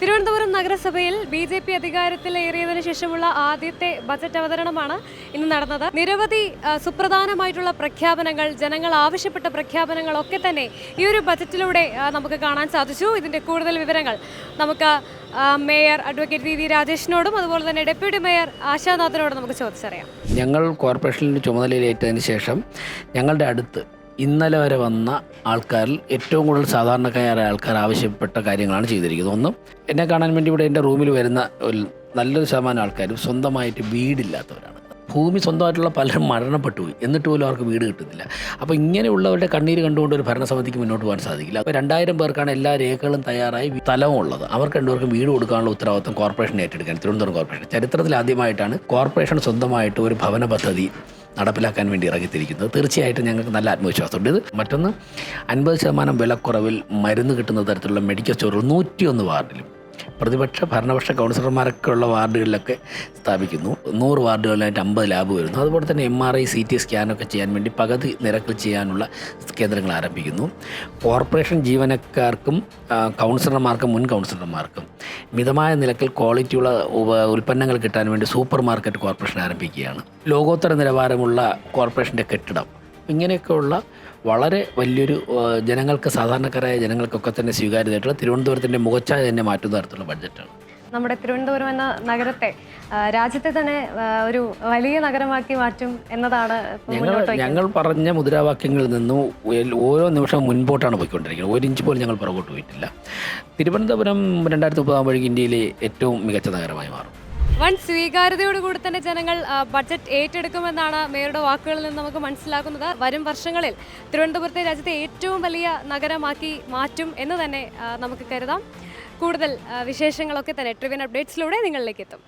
തിരുവനന്തപുരം നഗരസഭയിൽ ബി.ജെ.പി. അധികാരത്തിലേറിയതിനു ശേഷമുള്ള ആദ്യത്തെ ബജറ്റ് അവതരണമാണ് ഇന്ന് നടന്നത്. നിരവധി സുപ്രധാനമായിട്ടുള്ള പ്രഖ്യാപനങ്ങൾ, ജനങ്ങൾ ആവശ്യപ്പെട്ട പ്രഖ്യാപനങ്ങളൊക്കെ തന്നെ ഈ ഒരു ബജറ്റിലൂടെ നമുക്ക് കാണാൻ സാധിച്ചു. ഇതിൻ്റെ കൂടുതൽ വിവരങ്ങൾ നമുക്ക് മേയർ അഡ്വക്കേറ്റ് വി രാജേഷിനോടും അതുപോലെ തന്നെ ഡെപ്യൂട്ടി മേയർ ആശാനാഥിനോടും നമുക്ക് ചോദിച്ചറിയാം. ഞങ്ങൾ കോർപ്പറേഷനിൽ ചുമതലയിലേറ്റതിന് ശേഷം ഞങ്ങളുടെ അടുത്ത് ഇന്നലെ വരെ വന്ന ആൾക്കാരിൽ ഏറ്റവും കൂടുതൽ സാധാരണക്കാരായ ആൾക്കാർ ആവശ്യപ്പെട്ട കാര്യങ്ങളാണ് ചെയ്തിരിക്കുന്നത്. ഒന്ന്, എന്നെ കാണാൻ വേണ്ടി ഇവിടെ എൻ്റെ റൂമിൽ വരുന്ന നല്ലൊരു ശതമാനം ആൾക്കാരും സ്വന്തമായിട്ട് വീടില്ലാത്തവരാണ്. ഭൂമി സ്വന്തമായിട്ടുള്ള പലരും മരണപ്പെട്ടു പോയി, എന്നിട്ട് പോലും അവർക്ക് വീട് കിട്ടുന്നില്ല. അപ്പോൾ ഇങ്ങനെയുള്ളവരുടെ കണ്ണീര് കണ്ടുകൊണ്ട് ഒരു ഭരണസമിതിക്ക് മുന്നോട്ട് പോകാൻ സാധിക്കില്ല. അപ്പോൾ 2000 പേർക്കാണ് എല്ലാ രേഖകളും തയ്യാറായി സ്ഥലവും ഉള്ളത്. അവർക്ക് രണ്ടുപേർക്കും വീട് കൊടുക്കാനുള്ള ഉത്തരവാദിത്വം കോർപ്പറേഷൻ ഏറ്റെടുക്കാൻ, തിരുവനന്തപുരം കോർപ്പറേഷൻ ചരിത്രത്തിൽ ആദ്യമായിട്ടാണ് കോർപ്പറേഷൻ സ്വന്തമായിട്ട് ഒരു ഭവന പദ്ധതി നടപ്പിലാക്കാൻ വേണ്ടി ഇറങ്ങിത്തിരിക്കുന്നത്. തീർച്ചയായിട്ടും ഞങ്ങൾക്ക് നല്ല ആത്മവിശ്വാസമുണ്ട്. ഇത് മറ്റൊന്ന്, 50% വിലക്കുറവിൽ മരുന്ന് കിട്ടുന്ന തരത്തിലുള്ള മെഡിക്കൽ സ്റ്റോറുകൾ 101 വാർഡിലും പ്രതിപക്ഷ ഭരണപക്ഷ കൗൺസിലർമാരൊക്കെ ഉള്ള വാർഡുകളിലൊക്കെ സ്ഥാപിക്കുന്നു. 100 വാർഡുകളിലായിട്ട് 50 ലാബ് വരുന്നു. അതുപോലെ തന്നെ MRI CT സ്കാനൊക്കെ ചെയ്യാൻ വേണ്ടി പകുതി നിരക്കിൽ ചെയ്യാനുള്ള കേന്ദ്രങ്ങൾ ആരംഭിക്കുന്നു. കോർപ്പറേഷൻ ജീവനക്കാർക്കും കൗൺസിലർമാർക്കും മുൻ കൗൺസിലർമാർക്കും മിതമായ നിരക്കിൽ ക്വാളിറ്റിയുള്ള ഉൽപ്പന്നങ്ങൾ കിട്ടാൻ വേണ്ടി സൂപ്പർ മാർക്കറ്റ് കോർപ്പറേഷൻ ആരംഭിക്കുകയാണ്. ലോകോത്തര നിലവാരമുള്ള കോർപ്പറേഷൻ്റെ കെട്ടിടം, ഇങ്ങനെയൊക്കെയുള്ള വളരെ വലിയൊരു ജനങ്ങൾക്ക്, സാധാരണക്കാരായ ജനങ്ങൾക്കൊക്കെ തന്നെ സ്വീകാര്യമായിട്ടുള്ള തിരുവനന്തപുരത്തിൻ്റെ മുഖച്ഛായ തന്നെ മാറ്റുന്ന തരത്തിലുള്ള ബഡ്ജറ്റാണ്. നമ്മുടെ തിരുവനന്തപുരം എന്ന നഗരത്തെ രാജ്യത്തെ തന്നെ ഒരു വലിയ നഗരമാക്കി മാറ്റും എന്നതാണ് ഞങ്ങൾ പറഞ്ഞ മുദ്രാവാക്യങ്ങളിൽ നിന്നും ഓരോ നിമിഷവും മുൻപോട്ടാണ് പോയിക്കൊണ്ടിരിക്കുന്നത്. 1 ഇഞ്ച് പോലും ഞങ്ങൾ പുറകോട്ട് പോയിട്ടില്ല. തിരുവനന്തപുരം 2030 ആകുമ്പോഴേക്കും ഇന്ത്യയിലെ ഏറ്റവും മികച്ച നഗരമായി മാറും. വൻ സ്വീകാര്യതയോടുകൂടി തന്നെ ജനങ്ങൾ ബഡ്ജറ്റ് ഏറ്റെടുക്കുമെന്നാണ് മേയറുടെ വാക്കുകളിൽ നിന്ന് നമുക്ക് മനസ്സിലാക്കുന്നത്. വരും വർഷങ്ങളിൽ തിരുവനന്തപുരത്തെ രാജ്യത്തെ ഏറ്റവും വലിയ നഗരമാക്കി മാറ്റും എന്ന് തന്നെ നമുക്ക് കരുതാം. കൂടുതൽ വിശേഷങ്ങളൊക്കെ തന്നെ ട്രിവിയൻ അപ്ഡേറ്റ്സിലൂടെ നിങ്ങളിലേക്ക് എത്തും.